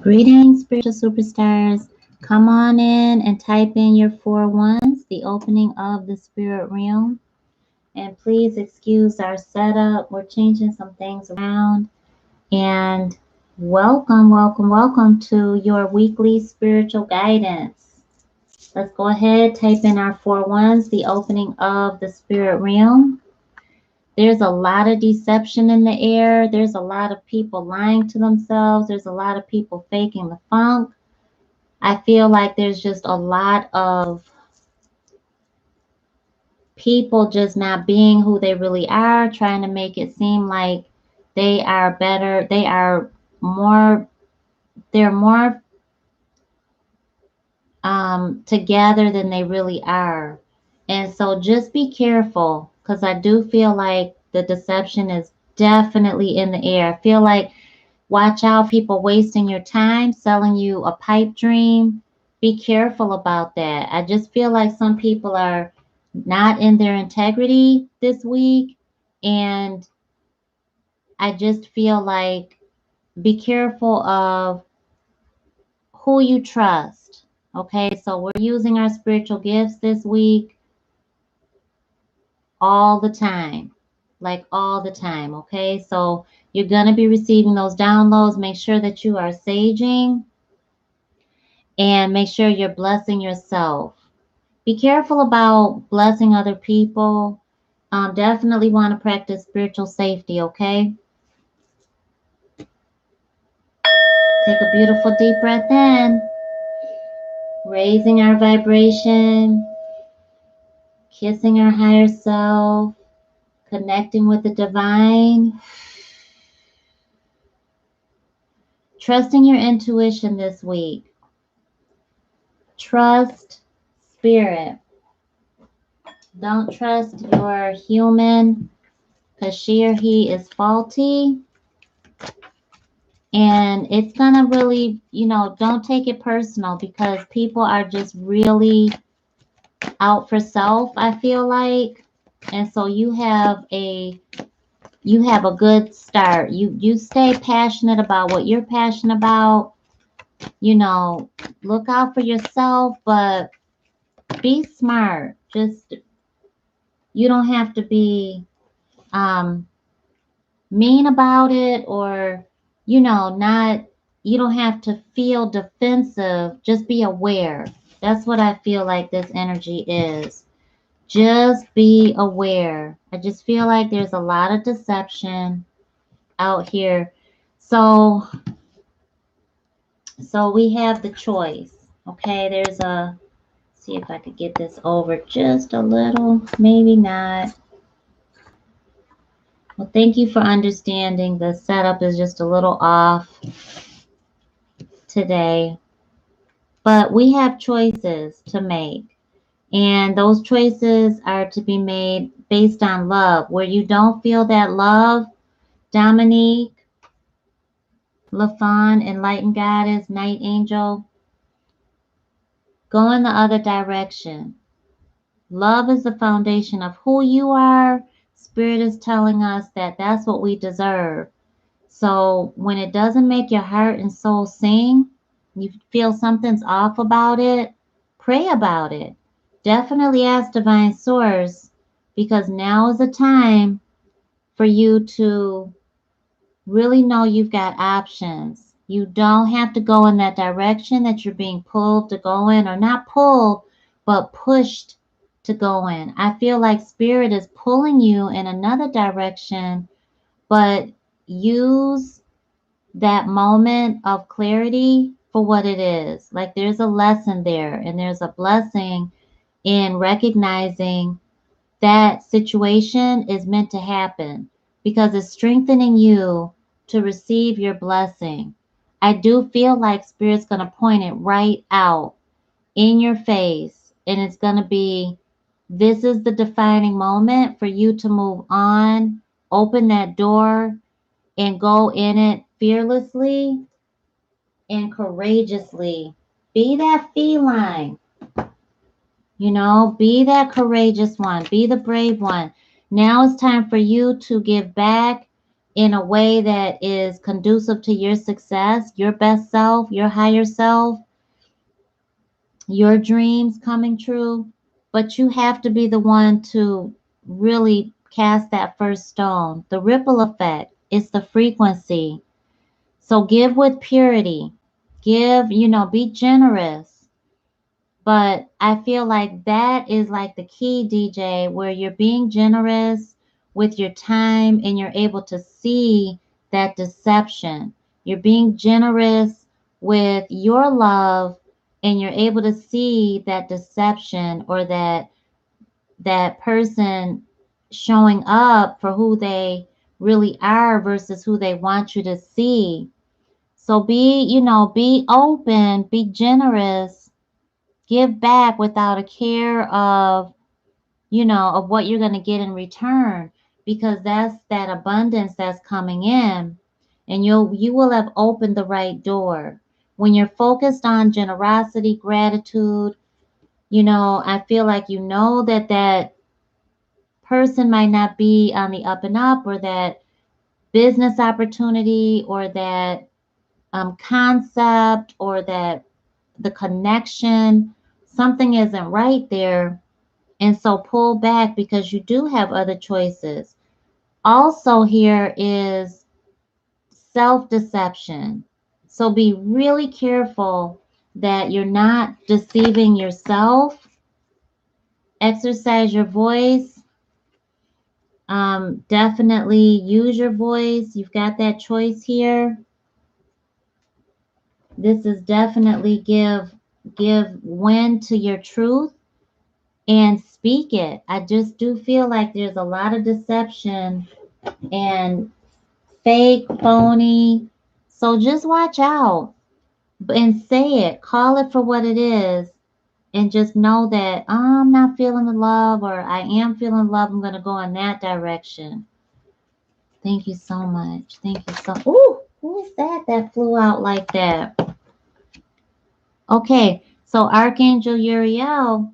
Greetings, spiritual superstars. Come on in and type in your 4 1s, the opening of the spirit realm. And please excuse our setup. We're changing some things around. And welcome to your weekly spiritual guidance. Let's go ahead, type in our 4 1s, the opening of the spirit realm. There's a lot of deception in the air. There's a lot of people lying to themselves. There's a lot of people faking the funk. I feel like there's just a lot of people just not being who they really are, trying to make it seem like they are better. They're more together than they really are. And so just be careful, because I do feel like the deception is definitely in the air. I feel like watch out, people wasting your time, selling you a pipe dream. Be careful about that. I just feel like some people are not in their integrity this week. And I just feel like be careful of who you trust. Okay, so we're using our spiritual gifts this week all the time, like all the time. Okay, so you're going to be receiving those downloads. Make sure that you are saging and make sure you're blessing yourself. Be careful about blessing other people. Definitely want to practice spiritual safety, okay? Take a beautiful deep breath in, raising our vibration, kissing our higher self, connecting with the divine, trusting your intuition this week. Trust spirit. Don't trust your human, because she or he is faulty. And it's going to really, don't take it personal, because people are just really out for self, I feel like. And so you have a good start. You stay passionate about what you're passionate about. Look out for yourself, but be smart. Just, you don't have to be mean about it, or not, you don't have to feel defensive. Just be aware. That's what I feel like this energy is. Just be aware. I just feel like there's a lot of deception out here. So we have the choice. Okay, see if I could get this over just a little, maybe not. Well, thank you for understanding. The setup is just a little off today. But we have choices to make. And those choices are to be made based on love. Where you don't feel that love, Dominique, LaFawn, Enlightened Goddess, Night Angel, go in the other direction. Love is the foundation of who you are. Spirit is telling us that that's what we deserve. So when it doesn't make your heart and soul sing, you feel something's off about it, pray about it. Definitely ask Divine Source, because now is the time for you to really know you've got options. You don't have to go in that direction that you're being pulled to go in, or not pulled, but pushed to go in. I feel like Spirit is pulling you in another direction, but use that moment of clarity for what it is. Like there's a lesson there, and there's a blessing in recognizing that situation is meant to happen, because it's strengthening you to receive your blessing. I do feel like Spirit's going to point it right out in your face, and it's going to be, this is the defining moment for you to move on, open that door, and go in it fearlessly and courageously. Be that feline. Be that courageous one. Be the brave one. Now it's time for you to give back in a way that is conducive to your success, your best self, your higher self, your dreams coming true. But you have to be the one to really cast that first stone. The ripple effect is the frequency. So give with purity. Give, be generous. But I feel like that is like the key, DJ, where you're being generous with your time and you're able to see that deception. You're being generous with your love and you're able to see that deception or that person showing up for who they really are versus who they want you to see. So be open, be generous, give back without a care of what you're going to get in return, because that's that abundance that's coming in, and you will have opened the right door. When you're focused on generosity, gratitude, I feel like that person might not be on the up and up, or that business opportunity, or that concept, or that the connection, something isn't right there. And so pull back because you do have other choices. Also, here is self deception. So be really careful that you're not deceiving yourself. Exercise your voice. Definitely use your voice. You've got that choice here. This is definitely give wind to your truth and speak it. I just do feel like there's a lot of deception and fake, phony. So just watch out and say it. Call it for what it is. And just know that I'm not feeling the love, or I am feeling love. I'm going to go in that direction. Thank you so much. Thank you so. Ooh, who is that flew out like that? Okay, so Archangel Uriel,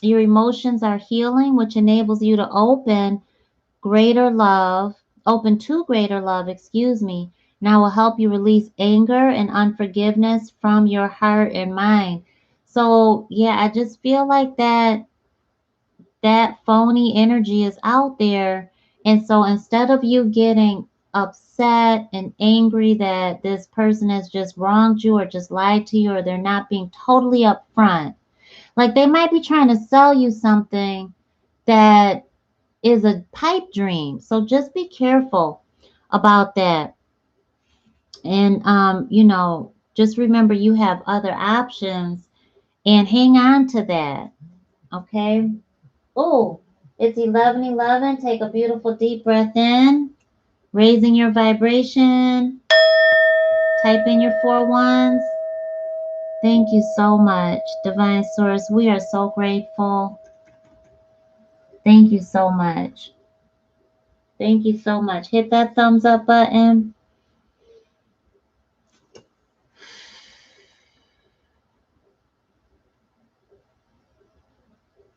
your emotions are healing, which enables you to open to greater love, excuse me. Now will help you release anger and unforgiveness from your heart and mind. So yeah, I just feel like that phony energy is out there. And so instead of you getting upset and angry that this person has just wronged you or just lied to you, or they're not being totally upfront, like they might be trying to sell you something that is a pipe dream. So just be careful about that. And just remember you have other options and hang on to that. Okay? Oh, it's 11:11. Take a beautiful deep breath in, raising your vibration. Type in your 4 ones. Thank you so much, Divine Source. We are so grateful. Thank you so much. Thank you so much. Hit that thumbs up button.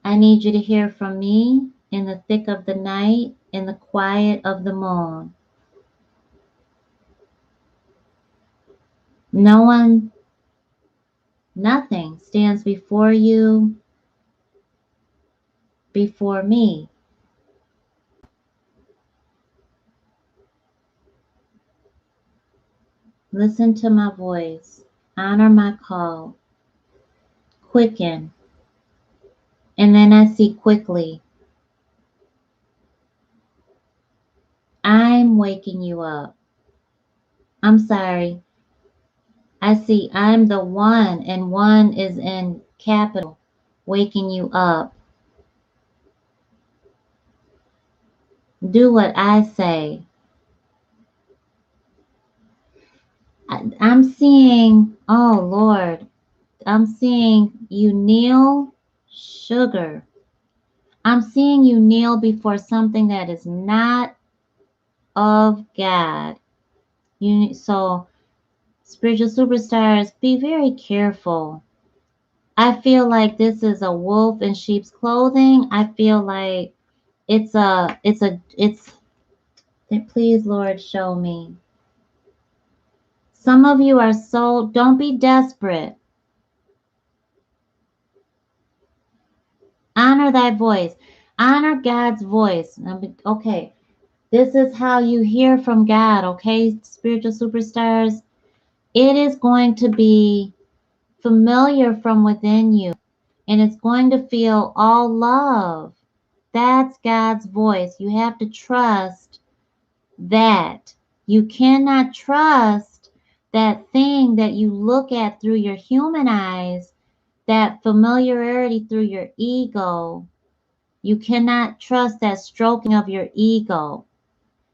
I need you to hear from me in the thick of the night, in the quiet of the moon. No one, nothing stands before you, before me. Listen to my voice. Honor my call. Quicken. And then I see quickly. I'm waking you up. I'm sorry. I see I'm the one, and one is in capital, waking you up. Do what I say. I'm seeing, oh Lord, I'm seeing you kneel, sugar. I'm seeing you kneel before something that is not of God. So spiritual superstars, be very careful. I feel like this is a wolf in sheep's clothing. I feel like it's Please, Lord, show me. Some of you are so, don't be desperate. Honor thy voice. Honor God's voice. Okay, this is how you hear from God, okay, spiritual superstars? It is going to be familiar from within you, and it's going to feel all love. That's God's voice. You have to trust that. You cannot trust that thing that you look at through your human eyes, that familiarity through your ego. You cannot trust that stroking of your ego.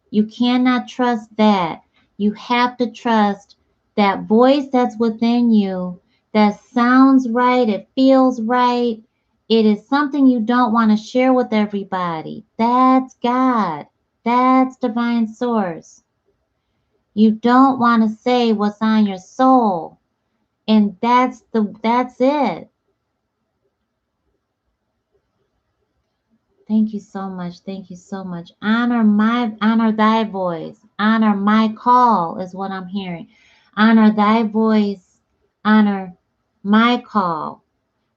You cannot trust that. You have to trust that voice that's within you that sounds right, it feels right. It is something you don't want to share with everybody. That's God. That's divine source. You don't want to say what's on your soul. And that's it. Thank you so much. Thank you so much. Honor thy voice. Honor my call is what I'm hearing. Honor thy voice. Honor my call.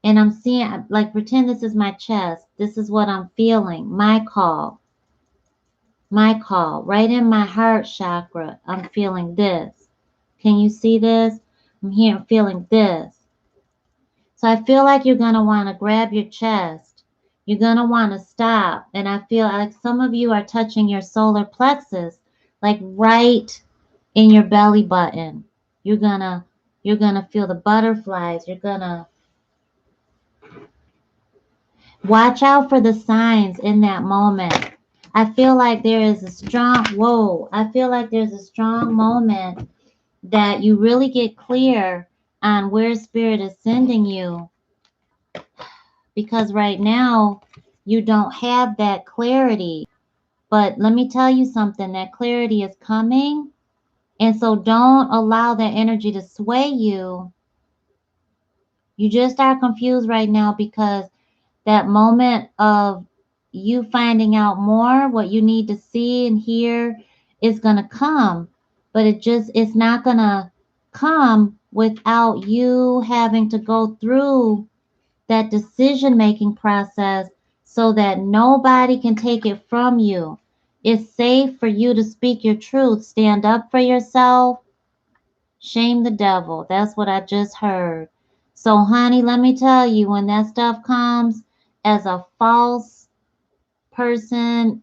And I'm seeing, like, pretend this is my chest. This is what I'm feeling. My call. My call. Right in my heart chakra. I'm feeling this. Can you see this? I'm here feeling this. So I feel like you're going to want to grab your chest. You're going to want to stop. And I feel like some of you are touching your solar plexus, like right in your belly button. You're going to feel the butterflies. You're going to watch out for the signs in that moment. I feel like there is a strong, I feel like there's a strong moment that you really get clear on where spirit is sending you. Because right now you don't have that clarity. But let me tell you something, that clarity is coming. And so don't allow that energy to sway you. You just are confused right now because that moment of you finding out more, what you need to see and hear is going to come. But it's not going to come without you having to go through that decision-making process so that nobody can take it from you. It's safe for you to speak your truth. Stand up for yourself. Shame the devil. That's what I just heard. So, honey, let me tell you, when that stuff comes as a false person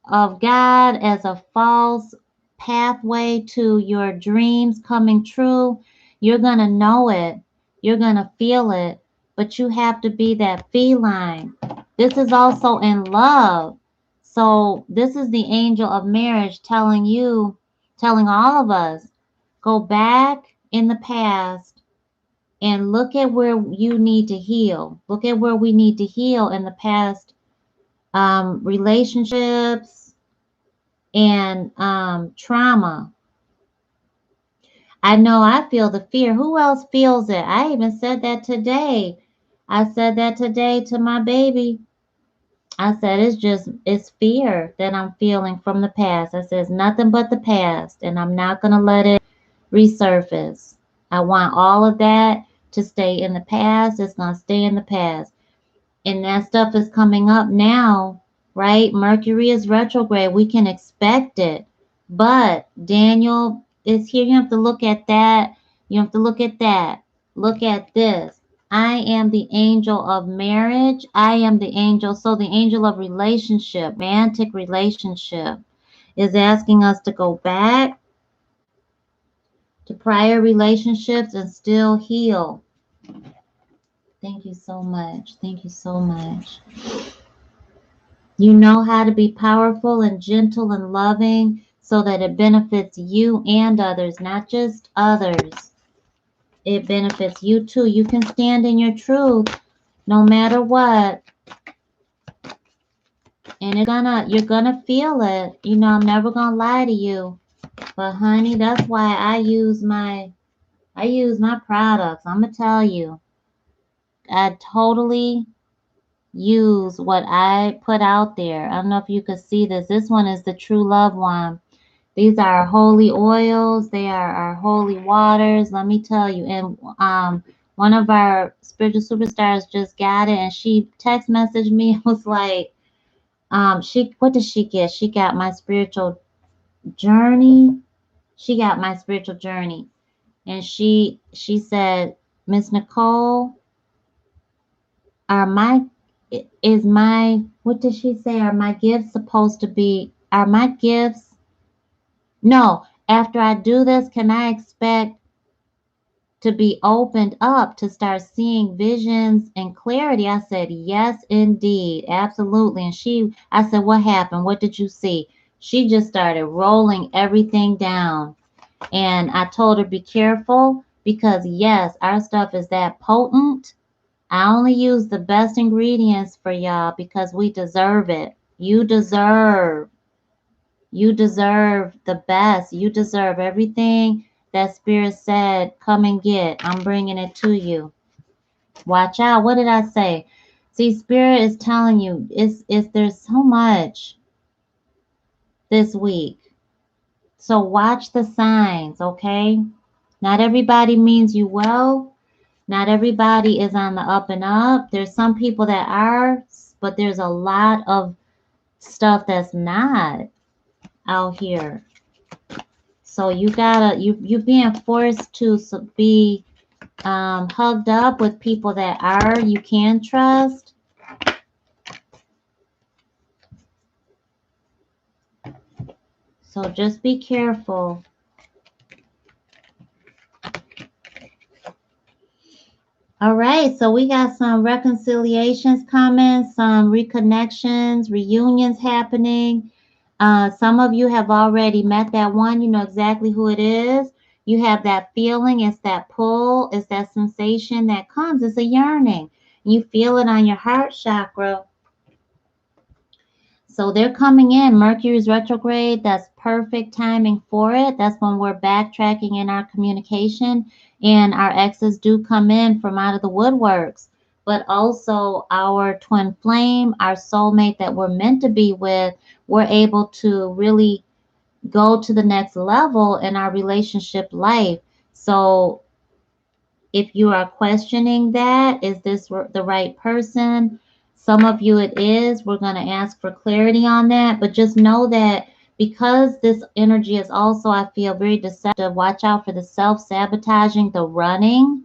of God, as a false pathway to your dreams coming true, you're going to know it. You're going to feel it. But you have to be that feline. This is also in love. So this is the angel of marriage telling all of us, go back in the past and look at where you need to heal. Look at where we need to heal in the past relationships and trauma. I know I feel the fear. Who else feels it? I even said that today. I said that today to my baby. I said, it's fear that I'm feeling from the past. I said, it's nothing but the past, and I'm not going to let it resurface. I want all of that to stay in the past. It's going to stay in the past. And that stuff is coming up now, right? Mercury is retrograde. We can expect it. But Daniel is here. You have to look at that. You have to look at that. Look at this. I am the angel of marriage. I am the angel. So the angel of relationship, romantic relationship, is asking us to go back to prior relationships and still heal. Thank you so much. Thank you so much. You know how to be powerful and gentle and loving so that it benefits you and others, not just others. It benefits you too. You can stand in your truth no matter what. And you're gonna feel it. You know, I'm never gonna lie to you. But honey, that's why I use my products. I'm gonna tell you. I totally use what I put out there. I don't know if you could see this. This one is the True Love one. These are our holy oils. They are our holy waters. Let me tell you. And one of our spiritual superstars just got it, and she text messaged me. It was like, she what did she get? She got my spiritual journey. She got my spiritual journey, and she said, Miss Nicole, are my is my what did she say? Are my gifts supposed to be? Are my gifts? No. After I do this, can I expect to be opened up to start seeing visions and clarity? I said, yes, indeed, absolutely. And I said, what happened? What did you see? She just started rolling everything down. And I told her, be careful because, yes, our stuff is that potent. I only use the best ingredients for y'all because we deserve it. You deserve the best. You deserve everything that Spirit said, come and get. I'm bringing it to you. Watch out. What did I say? See, Spirit is telling you it's there's so much this week. So watch the signs, okay? Not everybody means you well. Not everybody is on the up and up. There's some people that are, but there's a lot of stuff that's not out here. So you being forced to be hugged up with people that you can trust. So just be careful. All right, so we got some reconciliations coming, some reconnections, reunions happening. Some of you have already met that one. You know exactly who it is. You have that feeling. It's that pull. It's that sensation that comes. It's a yearning. You feel it on your heart chakra. So they're coming in. Mercury's retrograde. That's perfect timing for it. That's when we're backtracking in our communication, and our exes do come in from out of the woodworks. But also our twin flame, our soulmate that we're meant to be with, we're able to really go to the next level in our relationship life. So if you are questioning that, is this the right person? Some of you it is. We're going to ask for clarity on that. But just know that because this energy is also, I feel, very deceptive, watch out for the self sabotaging, the running.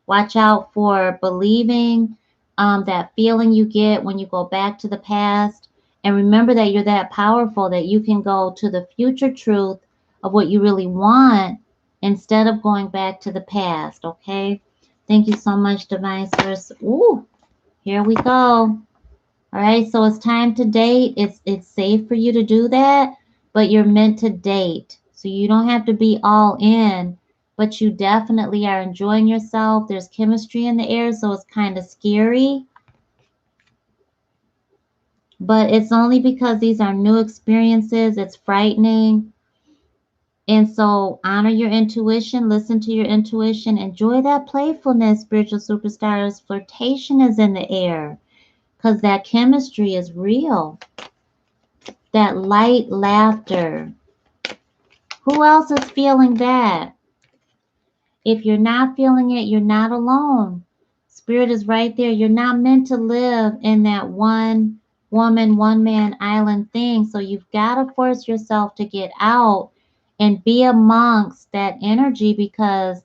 Watch out for believing that feeling you get when you go back to the past. And remember that you're that powerful that you can go to the future truth of what you really want instead of going back to the past. Okay. Thank you so much, Divine Source. Ooh, here we go. All right, so it's time to date. It's safe for you to do that, but you're meant to date. So you don't have to be all in, but you definitely are enjoying yourself. There's chemistry in the air, so it's kind of scary. But it's only because these are new experiences. It's frightening. And so honor your intuition, listen to your intuition, enjoy that playfulness, spiritual superstars. Flirtation is in the air because that chemistry is real. That light laughter. Who else is feeling that? If you're not feeling it, you're not alone. Spirit is right there. You're not meant to live in that one woman, one man island thing. So you've got to force yourself to get out and be amongst that energy because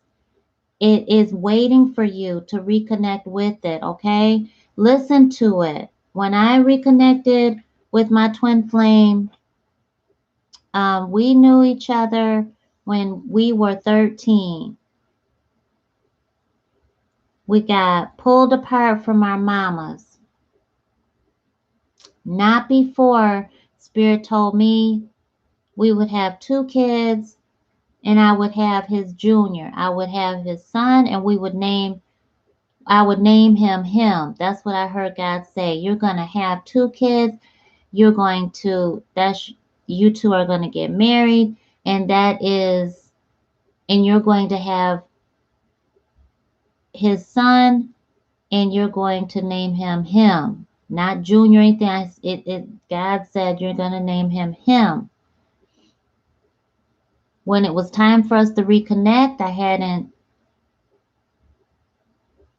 it is waiting for you to reconnect with it, okay? Listen to it. When I reconnected with my twin flame, we knew each other when we were 13. We got pulled apart from our mamas. Not before Spirit told me we would have 2 kids and I would have his junior. I would have his son and I would name him. That's what I heard God say. You're going to have 2 kids. You two are going to get married and and you're going to have his son and you're going to name him him, not Junior or anything. God said you're going to name him him. When it was time for us to reconnect, I hadn't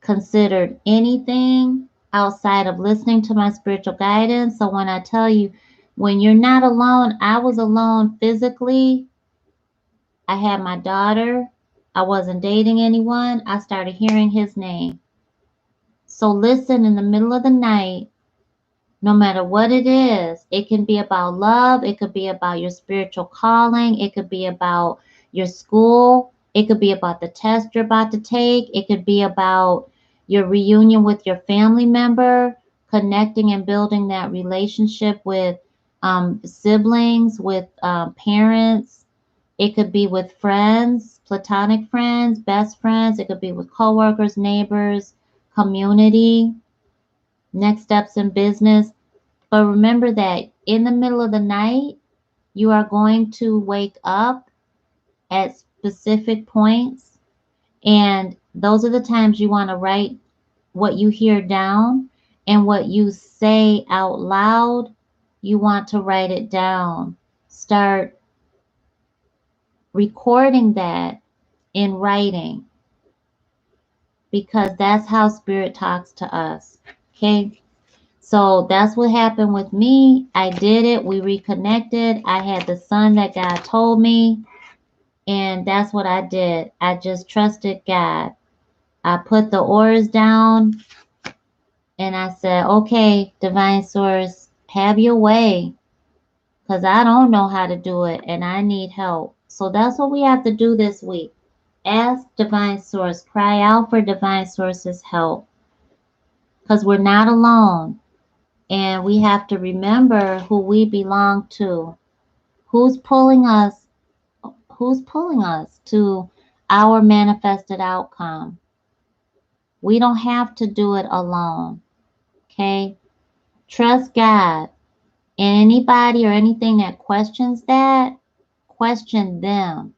considered anything outside of listening to my spiritual guidance. So when I tell you, when you're not alone, I was alone physically. I had my daughter. I wasn't dating anyone. I started hearing his name. So listen in the middle of the night, no matter what it is. It can be about love. It could be about your spiritual calling. It could be about your school. It could be about the test you're about to take. It could be about your reunion with your family member, connecting and building that relationship with siblings, with parents. It could be with friends, platonic friends, best friends. It could be with coworkers, neighbors, community, next steps in business. But remember that in the middle of the night, you are going to wake up at specific points. And those are the times you want to write what you hear down, and what you say out loud, you want to write it down. Start recording that in writing, because that's how spirit talks to us. Okay. So that's what happened with me. I did it. We reconnected. I had the son that God told me. And that's what I did. I just trusted God. I put the oars down and I said, okay, divine source, have your way. Because I don't know how to do it and I need help. So that's what we have to do this week. Ask divine source. Cry out for divine source's help. Because we're not alone. And we have to remember who we belong to. Who's pulling us? Who's pulling us to our manifested outcome? We don't have to do it alone. Okay? Trust God. And anybody or anything that questions that, question them.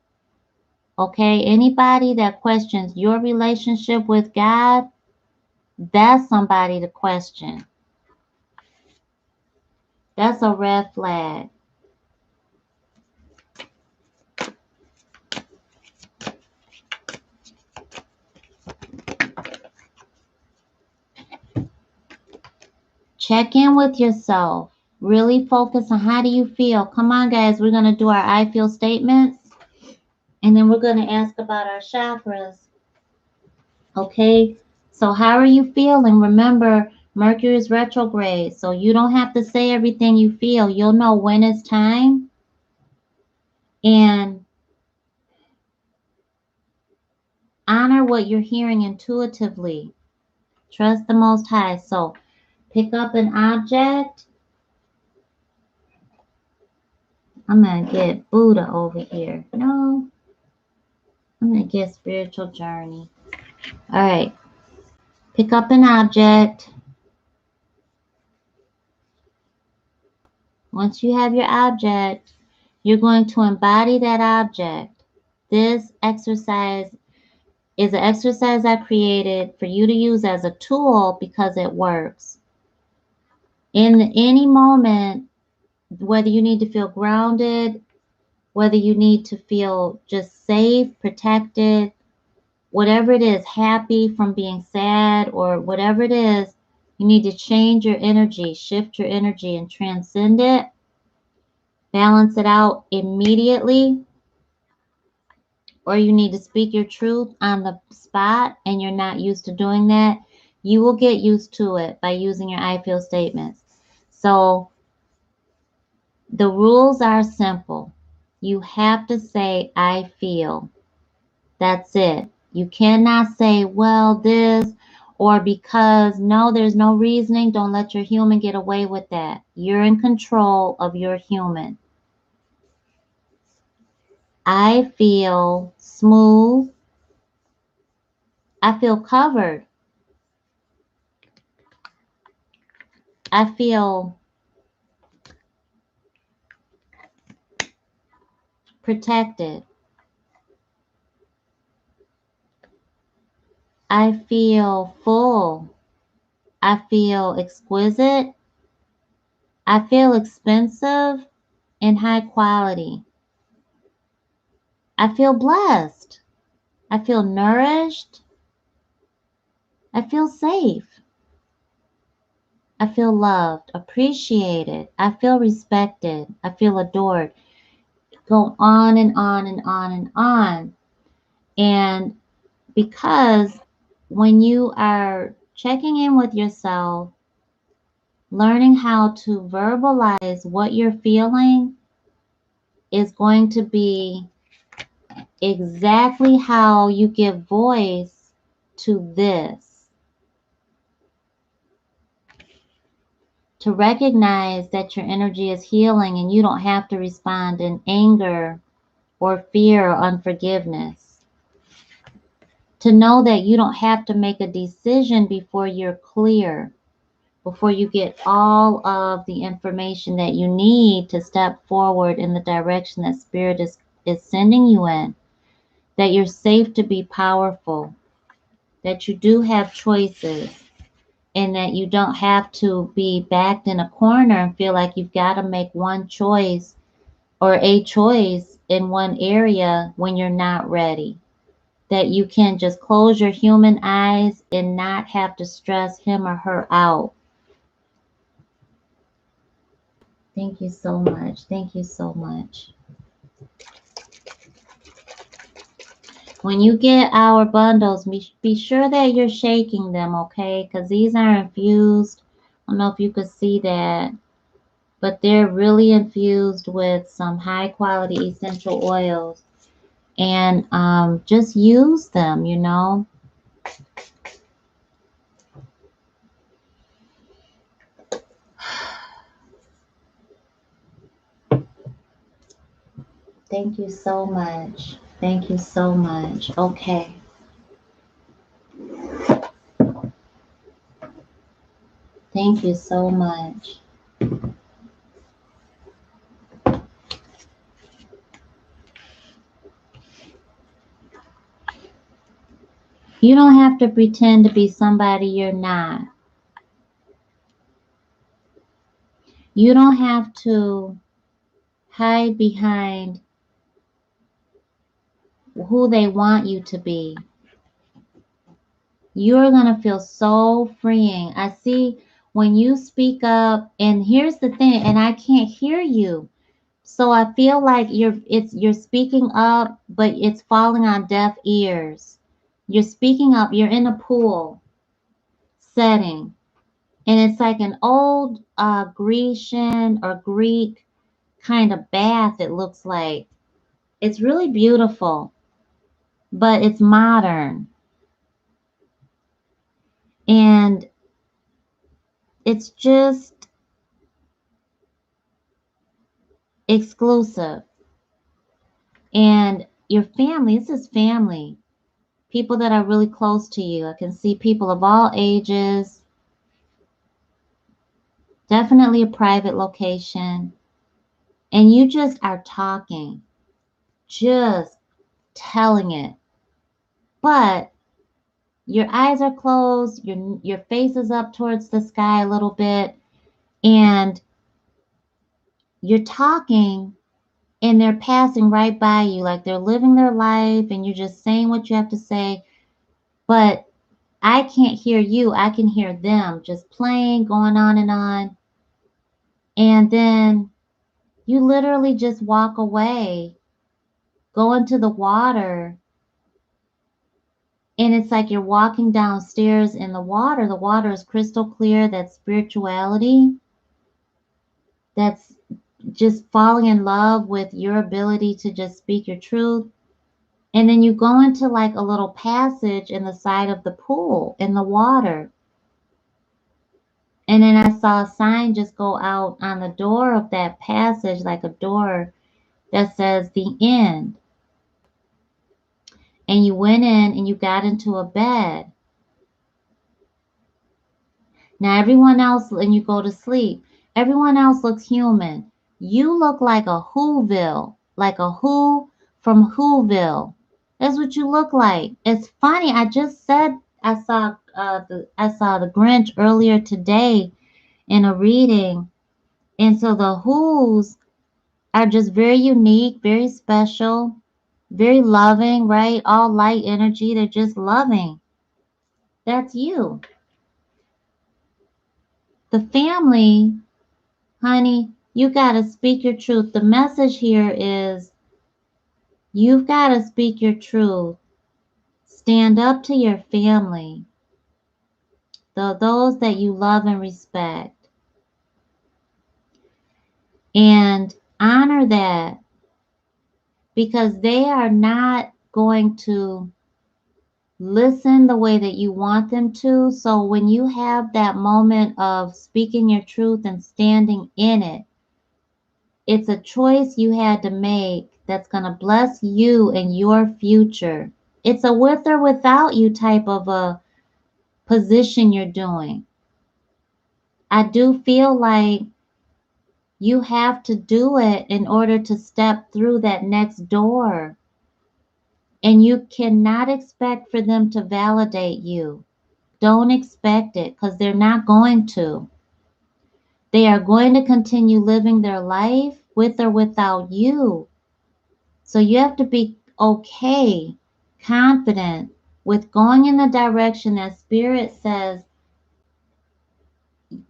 Okay? Anybody that questions your relationship with God, that's somebody to question. That's a red flag. Check in with yourself. Really focus on how do you feel. Come on, guys. We're going to do our I feel statements. And then we're going to ask about our chakras. Okay? So how are you feeling? Remember, Mercury is retrograde. So you don't have to say everything you feel. You'll know when it's time. And honor what you're hearing intuitively. Trust the Most High. So pick up an object. I'm going to get Buddha over here. No. I'm going to get spiritual journey. All right. Pick up an object. Once you have your object, you're going to embody that object. This exercise is an exercise I created for you to use as a tool because it works. In any moment, whether you need to feel grounded, whether you need to feel just safe, protected, whatever it is, happy from being sad, or whatever it is, you need to change your energy, shift your energy, and transcend it. Balance it out immediately, or you need to speak your truth on the spot and you're not used to doing that. You will get used to it by using your I feel statements. So the rules are simple. You have to say, I feel. That's it. You cannot say, well, this, or because. No, there's no reasoning. Don't let your human get away with that. You're in control of your human. I feel smooth. I feel covered. I feel protected. I feel full. I feel exquisite. I feel expensive and high quality. I feel blessed. I feel nourished. I feel safe. I feel loved, appreciated. I feel respected. I feel adored. Go on and on and on and on. And because when you are checking in with yourself, learning how to verbalize what you're feeling is going to be exactly how you give voice to this. To recognize that your energy is healing and you don't have to respond in anger or fear or unforgiveness. To know that you don't have to make a decision before you're clear, before you get all of the information that you need to step forward in the direction that Spirit is sending you in. That you're safe to be powerful, that you do have choices, and that you don't have to be backed in a corner and feel like you've got to make one choice or a choice in one area when you're not ready. That you can just close your human eyes and not have to stress him or her out. Thank you so much. Thank you so much. When you get our bundles, be sure that you're shaking them, okay? Because these are infused. I don't know if you could see that, but they're really infused with some high quality essential oils. And just use them, you know. Thank you so much. Thank you so much. Okay. Thank you so much. You don't have to pretend to be somebody you're not. You don't have to hide behind who they want you to be. You're going to feel so freeing. I see when you speak up, and here's the thing, and I can't hear you. So I feel like you're speaking up, but it's falling on deaf ears. You're speaking up, you're in a pool setting, and it's like an old Grecian or Greek kind of bath, it looks like. It's really beautiful, but it's modern. And it's just exclusive. And your family, this is family, people that are really close to you. I can see people of all ages, definitely a private location. And you just are talking, just telling it. But your eyes are closed, your face is up towards the sky a little bit, and you're talking and they're passing right by you like they're living their life and you're just saying what you have to say. But I can't hear you. I can hear them just playing, going on and on. And then you literally just walk away, go into the water, and it's like you're walking downstairs in the water. The water is crystal clear. That's spirituality. That's just falling in love with your ability to just speak your truth. And then you go into like a little passage in the side of the pool in the water. And then I saw a sign just go out on the door of that passage, like a door that says the end. And you went in and you got into a bed. Now everyone else, and you go to sleep, everyone else looks human. You look like a Whoville, like a Who from Whoville. That's what you look like. It's funny. I just said I saw I saw the Grinch earlier today in a reading, and so the Who's are just very unique, very special, very loving, right? All light energy. They're just loving. That's you. The family, honey, you got to speak your truth. The message here is you've got to speak your truth. Stand up to your family, those that you love and respect, and honor that because they are not going to listen the way that you want them to. So when you have that moment of speaking your truth and standing in it, it's a choice you had to make that's going to bless you and your future. It's a with or without you type of a position you're doing. I do feel like you have to do it in order to step through that next door. And you cannot expect for them to validate you. Don't expect it because they're not going to. They are going to continue living their life with or without you. So you have to be okay, confident with going in the direction that Spirit says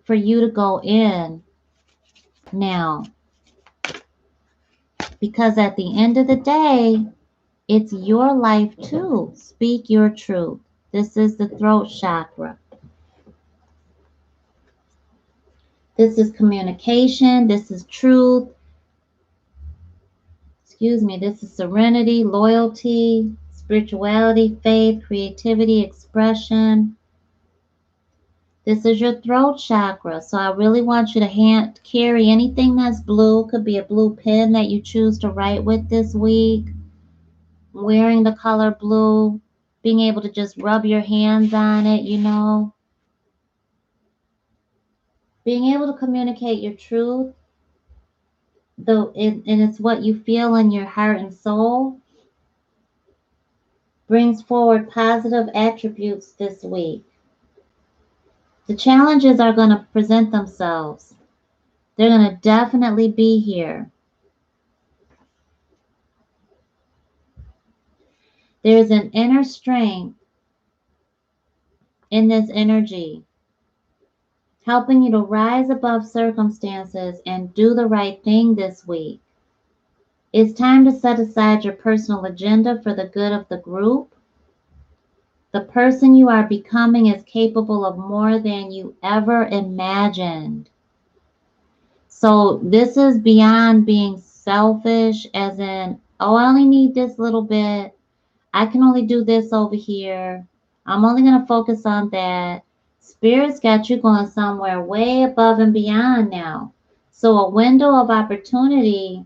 for you to go in now. Because at the end of the day, it's your life too. Speak your truth. This is the throat chakra. This is communication. This is truth. This is serenity, loyalty, spirituality, faith, creativity, expression. This is your throat chakra. So I really want you to carry anything that's blue. Could be a blue pen that you choose to write with this week. Wearing the color blue. Being able to just rub your hands on it, Being able to communicate your truth, and it's what you feel in your heart and soul, brings forward positive attributes this week. The challenges are going to present themselves. They're going to definitely be here. There's an inner strength in this energy, helping you to rise above circumstances and do the right thing this week. It's time to set aside your personal agenda for the good of the group. The person you are becoming is capable of more than you ever imagined. So this is beyond being selfish, as in, oh, I only need this little bit. I can only do this over here. I'm only going to focus on that. Spirit's got you going somewhere way above and beyond now. So a window of opportunity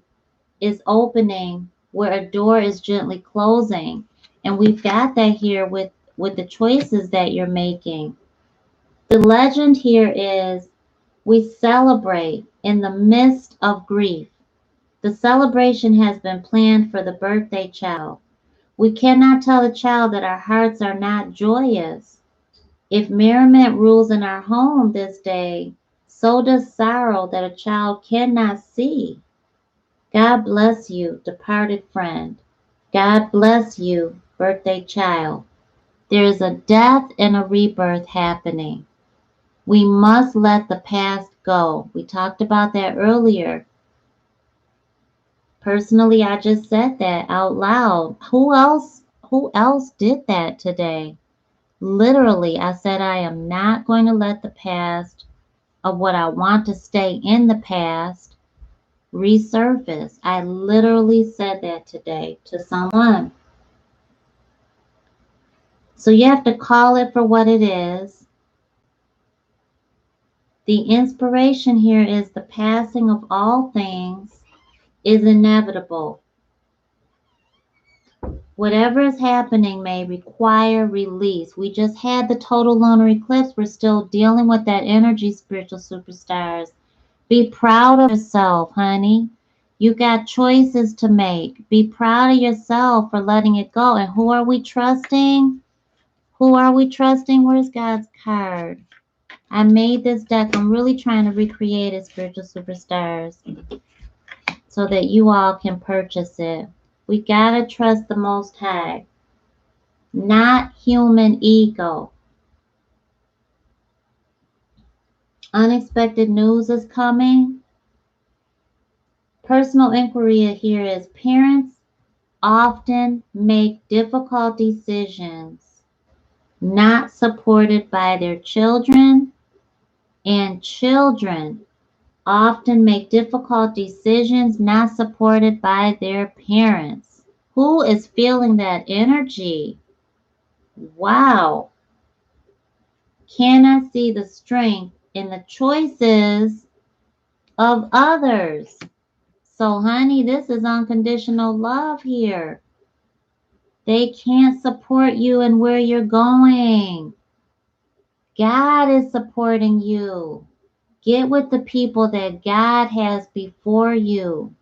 is opening where a door is gently closing. And we've got that here with the choices that you're making. The legend here is we celebrate in the midst of grief. The celebration has been planned for the birthday child. We cannot tell a child that our hearts are not joyous. If merriment rules in our home this day, so does sorrow that a child cannot see. God bless you, departed friend. God bless you, birthday child. There is a death and a rebirth happening. We must let the past go. We talked about that earlier. Personally, I just said that out loud. Who else did that today? Literally, I said I am not going to let the past of what I want to stay in the past resurface. I literally said that today to someone. So you have to call it for what it is. The inspiration here is the passing of all things is inevitable. Whatever is happening may require release. We just had the total lunar eclipse. We're still dealing with that energy, spiritual superstars. Be proud of yourself, honey. You got choices to make. Be proud of yourself for letting it go. And who are we trusting? Who are we trusting? Where's God's card? I made this deck. I'm really trying to recreate it, Spiritual Superstars, so that you all can purchase it. We gotta trust the Most High, not human ego. Unexpected news is coming. Personal inquiry here is parents often make difficult decisions not supported by their children, and children often make difficult decisions not supported by their parents. Who is feeling that energy? Wow. Cannot see the strength in the choices of others. So, honey, this is unconditional love here. They can't support you in where you're going. God is supporting you. Get with the people that God has before you.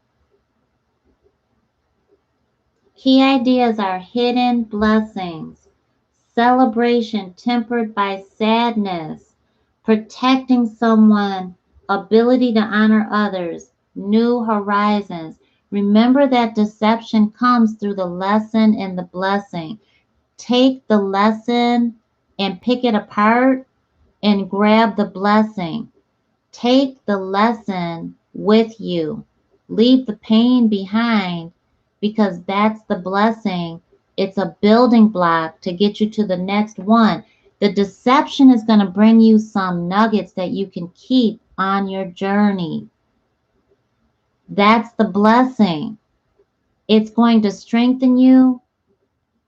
Key ideas are hidden blessings, celebration tempered by sadness, protecting someone, ability to honor others, new horizons. Remember that deception comes through the lesson and the blessing. Take the lesson and pick it apart and grab the blessing. Take the lesson with you. Leave the pain behind because that's the blessing. It's a building block to get you to the next one. The deception is going to bring you some nuggets that you can keep on your journey. That's the blessing. It's going to strengthen you.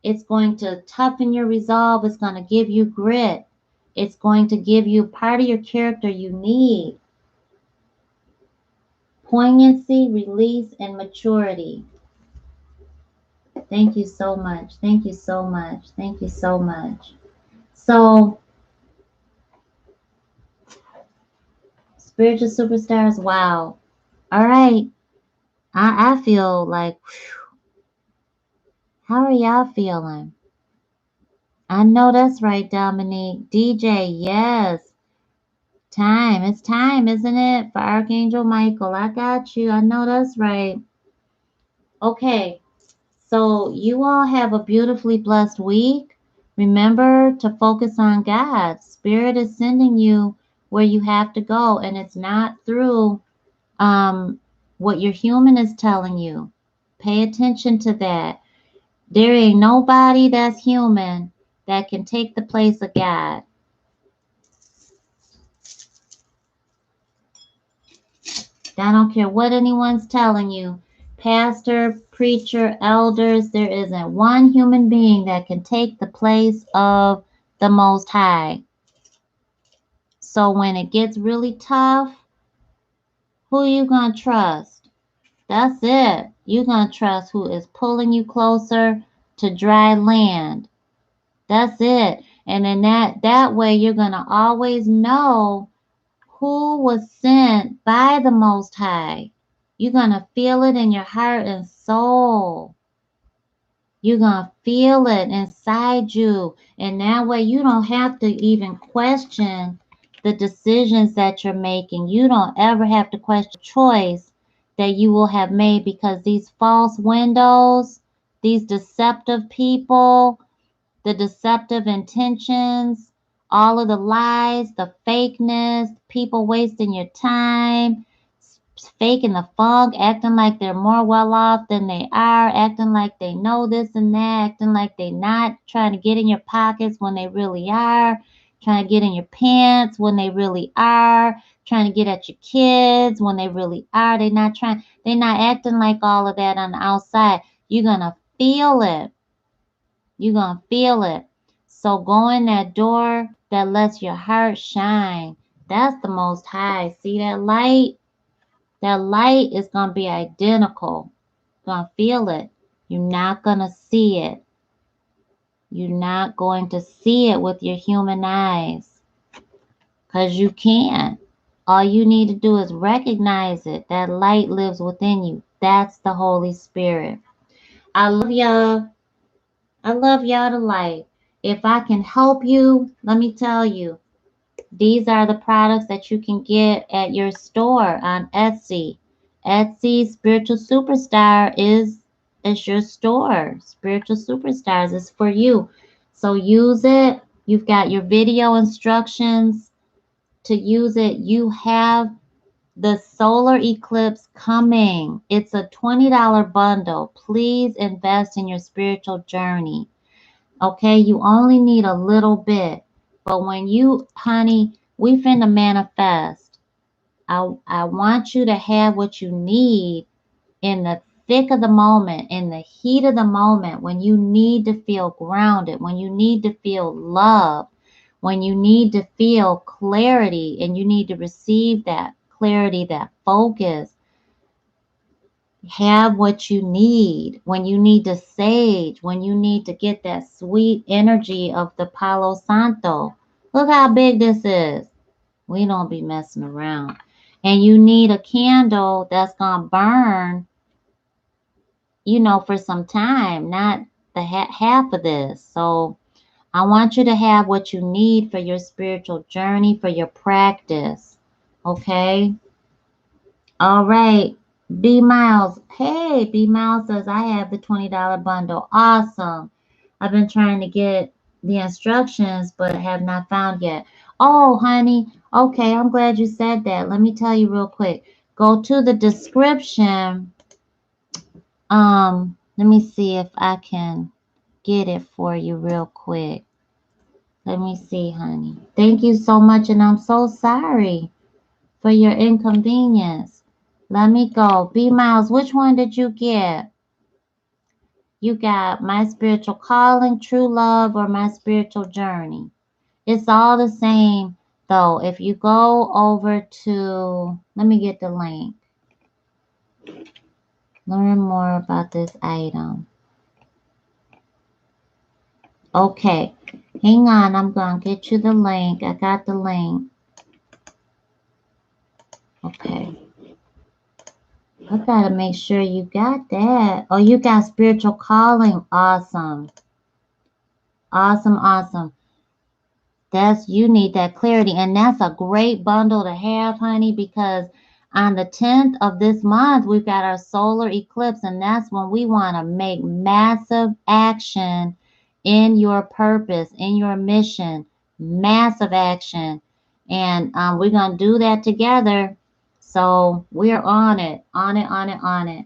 It's going to toughen your resolve. It's going to give you grit. It's going to give you part of your character you need. Poignancy, release, and maturity. Thank you so much. Thank you so much. Thank you so much. So, spiritual superstars, wow. All right. I feel like, whew, how are y'all feeling? I know that's right, Dominique. DJ, yes. Time. It's time, isn't it? For Archangel Michael. I got you. I know that's right. Okay. So you all have a beautifully blessed week. Remember to focus on God. Spirit is sending you where you have to go, and it's not through what your human is telling you. Pay attention to that. There ain't nobody that's human that can take the place of God. I don't care what anyone's telling you. Pastor, preacher, elders, there isn't one human being that can take the place of the Most High. So when it gets really tough, who you gonna trust? That's it. You gonna trust who is pulling you closer to dry land. That's it. And then that way you're gonna always know who was sent by the Most High. You're gonna feel it in your heart and soul. You're going to feel it inside you. And that way you don't have to even question the decisions that you're making. You don't ever have to question the choice that you will have made because these false windows, these deceptive people, the deceptive intentions, all of the lies, the fakeness, people wasting your time, faking the funk, acting like they're more well off than they are, acting like they know this and that, acting like they not, trying to get in your pockets when they really are, trying to get in your pants when they really are, trying to get at your kids when they really are. They're not acting like all of that on the outside. You're gonna feel it. You're gonna feel it. So go in that door that lets your heart shine. That's the Most High. See that light? That light is going to be identical. You're going to feel it. You're not going to see it. You're not going to see it with your human eyes because you can't. All you need to do is recognize it. That light lives within you. That's the Holy Spirit. I love y'all. I love y'all to life. If I can help you, let me tell you, these are the products that you can get at your store on Etsy. Etsy Spiritual Superstar is your store. Spiritual Superstars is for you. So use it. You've got your video instructions to use it. You have the solar eclipse coming. It's a $20 bundle. Please invest in your spiritual journey. Okay, you only need a little bit. But when you, honey, we finna manifest. I want you to have what you need in the thick of the moment, in the heat of the moment, when you need to feel grounded, when you need to feel love, when you need to feel clarity and you need to receive that clarity, that focus. Have what you need when you need to sage, when you need to get that sweet energy of the Palo Santo. Look how big this is. We don't be messing around. And you need a candle that's going to burn, for some time, not the half of this. So I want you to have what you need for your spiritual journey, for your practice. Okay? All right. B Miles. Hey, B Miles says, I have the $20 bundle. Awesome. I've been trying to get the instructions, but have not found yet. Oh, honey. Okay, I'm glad you said that. Let me tell you real quick. Go to the description. Let me see if I can get it for you real quick. Let me see, honey. Thank you so much, and I'm so sorry for your inconvenience. Let me go. B Miles, which one did you get? You got My Spiritual Calling, True Love, or My Spiritual Journey. It's all the same, though. If you go over to, let me get the link. Learn more about this item. Okay, hang on. I'm going to get you the link. I got the link. Okay. I gotta make sure you got that. Oh, you got Spiritual Calling. Awesome. Awesome, awesome. You need that clarity. And that's a great bundle to have, honey, because on the 10th of this month, we've got our solar eclipse, and that's when we want to make massive action in your purpose, in your mission, massive action. And we're going to do that together. So we're on it, on it, on it, on it.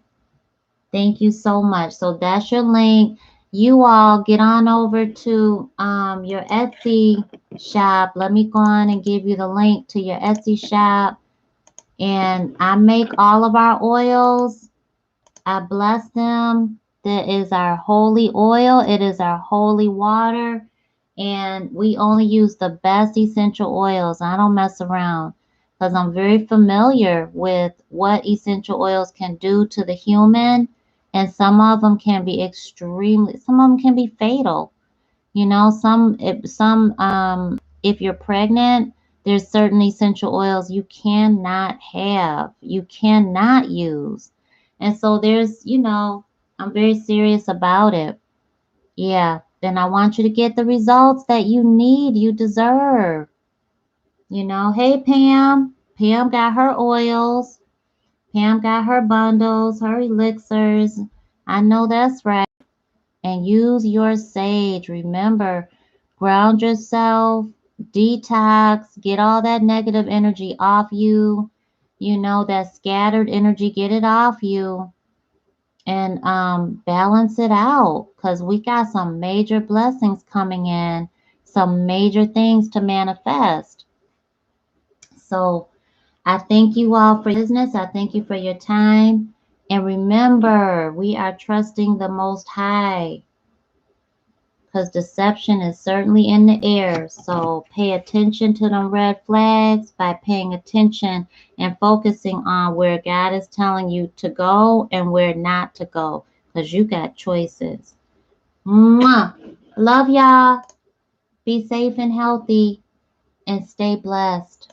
Thank you so much. So that's your link. You all get on over to your Etsy shop. Let me go on and give you the link to your Etsy shop. And I make all of our oils. I bless them. That is our holy oil. It is our holy water. And we only use the best essential oils. I don't mess around because I'm very familiar with what essential oils can do to the human. And some of them can be some of them can be fatal. If you're pregnant, there's certain essential oils you cannot have, you cannot use. And so I'm very serious about it. Yeah. And I want you to get the results that you need, you deserve. Hey, Pam. Pam got her oils. Pam got her bundles, her elixirs. I know that's right. And use your sage. Remember, ground yourself, detox, get all that negative energy off you. That scattered energy, get it off you, and balance it out, because we got some major blessings coming in, some major things to manifest. So I thank you all for your business. I thank you for your time. And remember, we are trusting the Most High, because deception is certainly in the air. So pay attention to them red flags by paying attention and focusing on where God is telling you to go and where not to go, because you got choices. Mwah. Love y'all. Be safe and healthy and stay blessed.